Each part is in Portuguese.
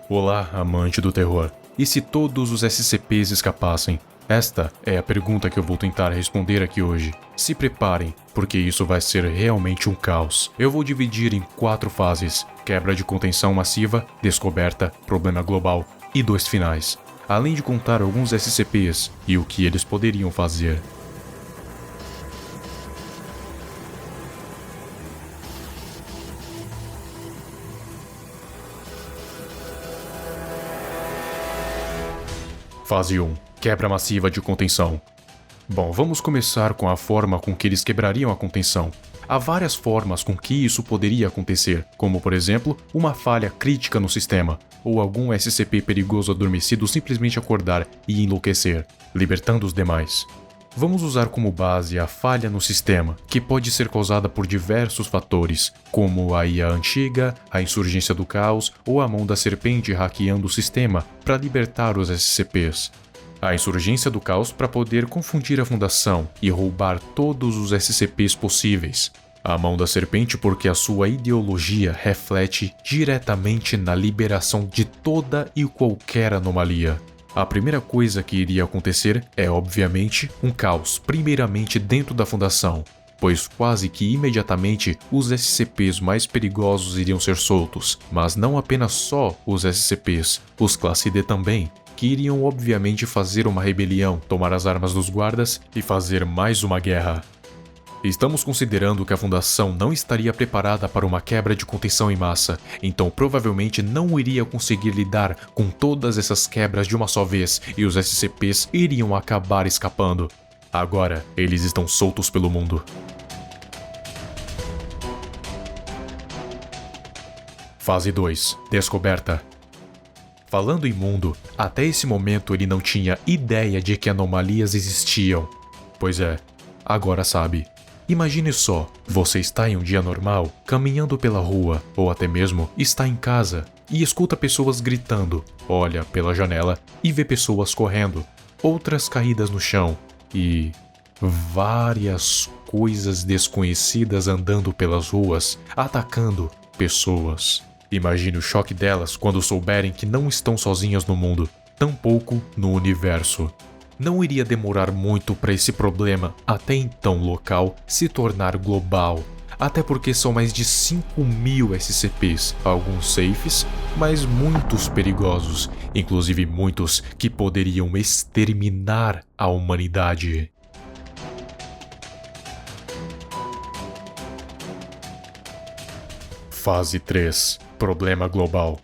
Olá, amante do terror. E se todos os SCPs escapassem? Esta é a pergunta que eu vou tentar responder aqui hoje. Se preparem, porque isso vai ser realmente um caos. Eu vou dividir em 4 fases: quebra de contenção massiva, descoberta, problema global e 2 finais. Além de contar alguns SCPs e o que eles poderiam fazer. Fase 1. Quebra massiva de contenção. Bom, vamos começar com a forma com que eles quebrariam a contenção. Há várias formas com que isso poderia acontecer, como por exemplo, uma falha crítica no sistema, ou algum SCP perigoso adormecido simplesmente acordar e enlouquecer, libertando os demais. Vamos usar como base a falha no sistema, que pode ser causada por diversos fatores, como a IA antiga, a insurgência do caos ou a mão da serpente hackeando o sistema para libertar os SCPs. A insurgência do caos para poder confundir a fundação e roubar todos os SCPs possíveis. A mão da serpente porque a sua ideologia reflete diretamente na liberação de toda e qualquer anomalia. A primeira coisa que iria acontecer é, obviamente, um caos, primeiramente dentro da fundação, pois quase que imediatamente os SCPs mais perigosos iriam ser soltos, mas não apenas só os SCPs, os Classe D também, que iriam obviamente fazer uma rebelião, tomar as armas dos guardas e fazer mais uma guerra. Estamos considerando que a fundação não estaria preparada para uma quebra de contenção em massa, então provavelmente não iria conseguir lidar com todas essas quebras de uma só vez e os SCPs iriam acabar escapando. Agora, eles estão soltos pelo mundo. Fase 2. Descoberta. Falando em mundo, até esse momento ele não tinha ideia de que anomalias existiam. Pois é, agora sabe. Imagine só, você está em um dia normal, caminhando pela rua, ou até mesmo está em casa, e escuta pessoas gritando, olha pela janela e vê pessoas correndo, outras caídas no chão, e várias coisas desconhecidas andando pelas ruas, atacando pessoas. Imagine o choque delas quando souberem que não estão sozinhas no mundo, tampouco no universo. Não iria demorar muito para esse problema, até então local, se tornar global. Até porque são mais de 5.000 SCPs, alguns safes, mas muitos perigosos, inclusive muitos que poderiam exterminar a humanidade. Fase 3. Problema global.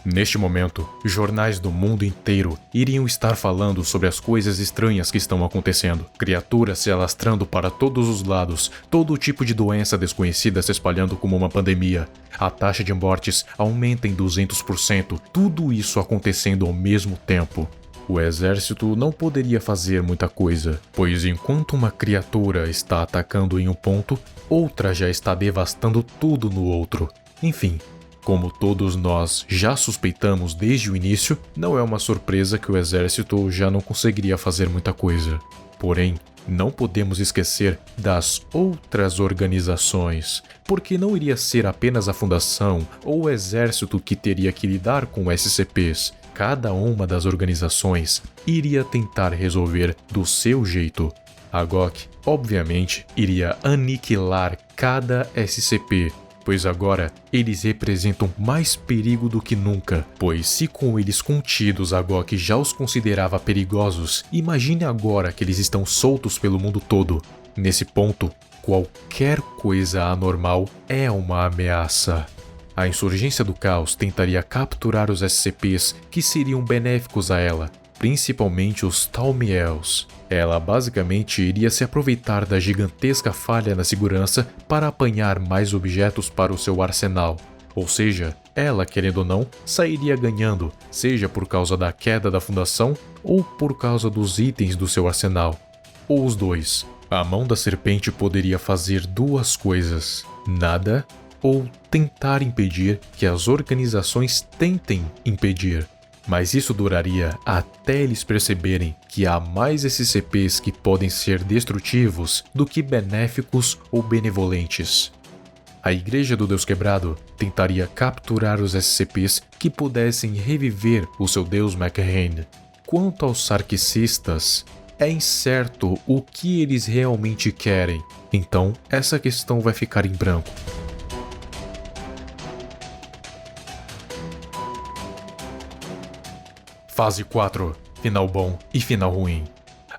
Neste momento, jornais do mundo inteiro iriam estar falando sobre as coisas estranhas que estão acontecendo. Criaturas se alastrando para todos os lados, todo tipo de doença desconhecida se espalhando como uma pandemia. A taxa de mortes aumenta em 200%, tudo isso acontecendo ao mesmo tempo. O exército não poderia fazer muita coisa, pois enquanto uma criatura está atacando em um ponto, outra já está devastando tudo no outro. Enfim. Como todos nós já suspeitamos desde o início, não é uma surpresa que o exército já não conseguiria fazer muita coisa. Porém, não podemos esquecer das outras organizações, porque não iria ser apenas a fundação ou o exército que teria que lidar com SCPs. Cada uma das organizações iria tentar resolver do seu jeito. A GOC, obviamente, iria aniquilar cada SCP, pois agora eles representam mais perigo do que nunca, pois se com eles contidos a GOC já os considerava perigosos, imagine agora que eles estão soltos pelo mundo todo. Nesse ponto, qualquer coisa anormal é uma ameaça. A insurgência do caos tentaria capturar os SCPs que seriam benéficos a ela, principalmente os Thaumiels. Ela basicamente iria se aproveitar da gigantesca falha na segurança para apanhar mais objetos para o seu arsenal. Ou seja, ela, querendo ou não, sairia ganhando, seja por causa da queda da fundação ou por causa dos itens do seu arsenal. Ou os dois. A mão da serpente poderia fazer 2 coisas: nada ou tentar impedir que as organizações tentem impedir. Mas isso duraria até eles perceberem que há mais SCPs que podem ser destrutivos do que benéficos ou benevolentes. A Igreja do Deus Quebrado tentaria capturar os SCPs que pudessem reviver o seu Deus McCain. Quanto aos sarkicistas, é incerto o que eles realmente querem, então essa questão vai ficar em branco. Fase 4. Final bom e final ruim.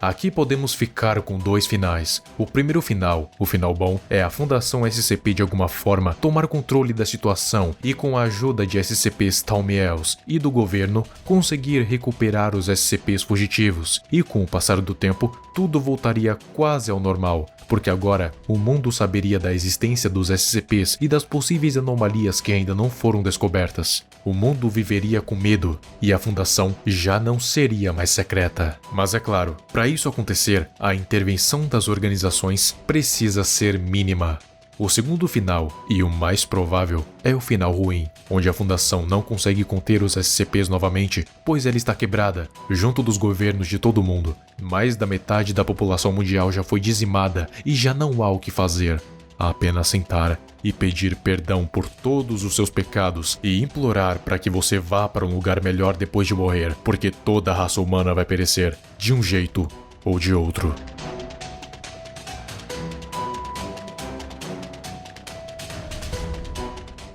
Aqui podemos ficar com dois finais. O primeiro final, o final bom, é a Fundação SCP de alguma forma tomar controle da situação e com a ajuda de SCPs Talmiels e do governo conseguir recuperar os SCPs fugitivos. E com o passar do tempo, tudo voltaria quase ao normal, porque agora o mundo saberia da existência dos SCPs e das possíveis anomalias que ainda não foram descobertas. O mundo viveria com medo e a Fundação já não seria mais secreta. Mas é claro, para isso acontecer, a intervenção das organizações precisa ser mínima. O segundo final, e o mais provável, é o final ruim, onde a Fundação não consegue conter os SCPs novamente, pois ela está quebrada, junto dos governos de todo o mundo. Mais da metade da população mundial já foi dizimada e já não há o que fazer. Há apenas sentar e pedir perdão por todos os seus pecados e implorar para que você vá para um lugar melhor depois de morrer, porque toda a raça humana vai perecer, de um jeito ou de outro.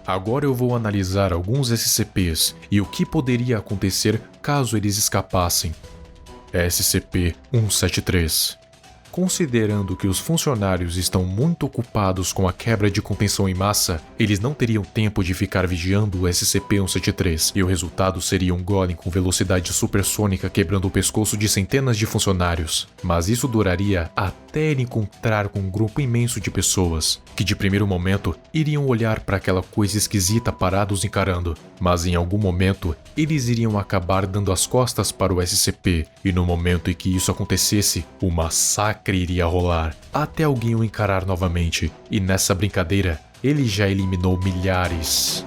Agora eu vou analisar alguns SCPs e o que poderia acontecer caso eles escapassem. SCP-173. Considerando que os funcionários estão muito ocupados com a quebra de contenção em massa, eles não teriam tempo de ficar vigiando o SCP-173, e o resultado seria um golem com velocidade supersônica quebrando o pescoço de centenas de funcionários. Mas isso duraria até ele encontrar com um grupo imenso de pessoas, que de primeiro momento iriam olhar para aquela coisa esquisita parados encarando, mas em algum momento eles iriam acabar dando as costas para o SCP, e no momento em que isso acontecesse, o massacre iria rolar, até alguém o encarar novamente, e nessa brincadeira, ele já eliminou milhares.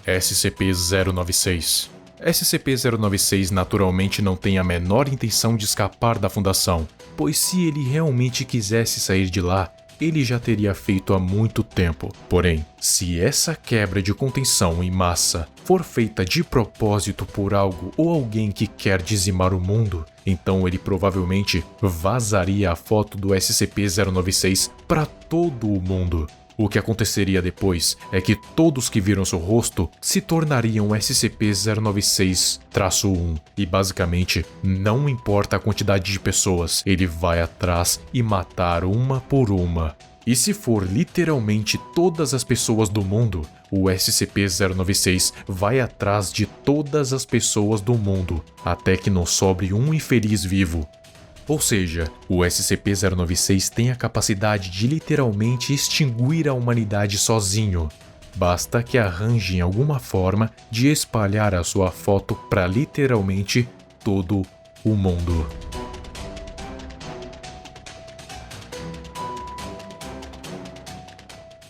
SCP-096. SCP-096 naturalmente não tem a menor intenção de escapar da Fundação, pois se ele realmente quisesse sair de lá, ele já teria feito há muito tempo. Porém, se essa quebra de contenção em massa for feita de propósito por algo ou alguém que quer dizimar o mundo, então ele provavelmente vazaria a foto do SCP-096 para todo o mundo. O que aconteceria depois é que todos que viram seu rosto se tornariam SCP-096-1 e basicamente não importa a quantidade de pessoas, ele vai atrás e matar uma por uma. E se for literalmente todas as pessoas do mundo, o SCP-096 vai atrás de todas as pessoas do mundo, até que não sobre um infeliz vivo. Ou seja, o SCP-096 tem a capacidade de literalmente extinguir a humanidade sozinho. Basta que arranjem alguma forma de espalhar a sua foto para literalmente todo o mundo.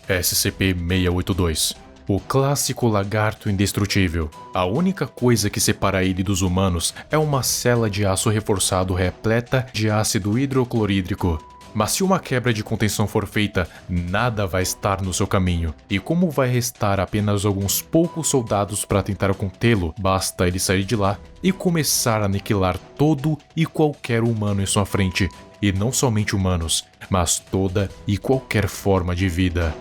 SCP-682. O clássico lagarto indestrutível. A única coisa que separa ele dos humanos é uma cela de aço reforçado repleta de ácido hidroclorídrico. Mas se uma quebra de contenção for feita, nada vai estar no seu caminho. E como vai restar apenas alguns poucos soldados para tentar contê-lo, basta ele sair de lá e começar a aniquilar todo e qualquer humano em sua frente. E não somente humanos, mas toda e qualquer forma de vida.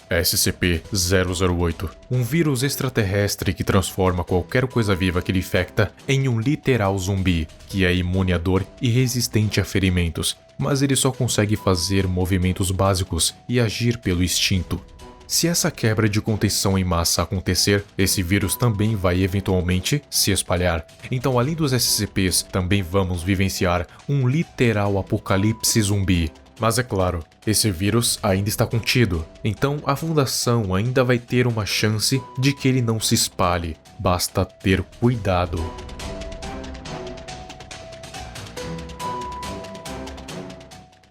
SCP-008. Um vírus extraterrestre que transforma qualquer coisa viva que ele infecta em um literal zumbi, que é imune à dor e resistente a ferimentos, mas ele só consegue fazer movimentos básicos e agir pelo instinto. Se essa quebra de contenção em massa acontecer, esse vírus também vai eventualmente se espalhar. Então, além dos SCPs, também vamos vivenciar um literal apocalipse zumbi. Mas é claro, esse vírus ainda está contido, então a Fundação ainda vai ter uma chance de que ele não se espalhe. Basta ter cuidado.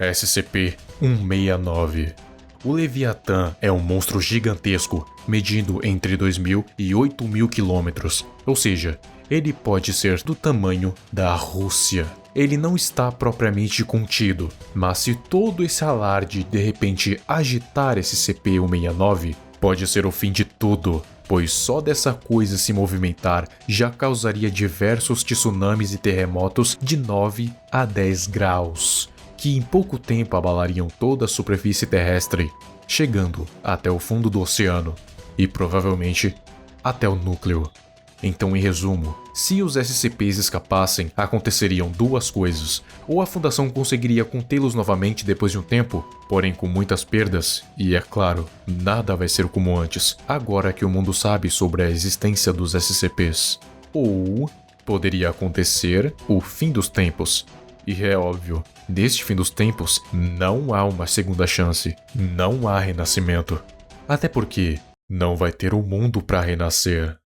SCP-169. O Leviatã é um monstro gigantesco, medindo entre 2.000 e 8.000 quilômetros, ou seja, Ele pode ser do tamanho da Rússia. Ele não está propriamente contido, mas se todo esse alarde de repente agitar esse CP-169, pode ser o fim de tudo, pois só dessa coisa se movimentar já causaria diversos tsunamis e terremotos de 9 a 10 graus, que em pouco tempo abalariam toda a superfície terrestre, chegando até o fundo do oceano e provavelmente até o núcleo. Então, em resumo, se os SCPs escapassem, aconteceriam duas coisas. Ou a Fundação conseguiria contê-los novamente depois de um tempo, porém com muitas perdas, e é claro, nada vai ser como antes, agora que o mundo sabe sobre a existência dos SCPs. Ou poderia acontecer o fim dos tempos. E é óbvio, neste fim dos tempos, não há uma segunda chance, não há renascimento. Até porque não vai ter o mundo para renascer.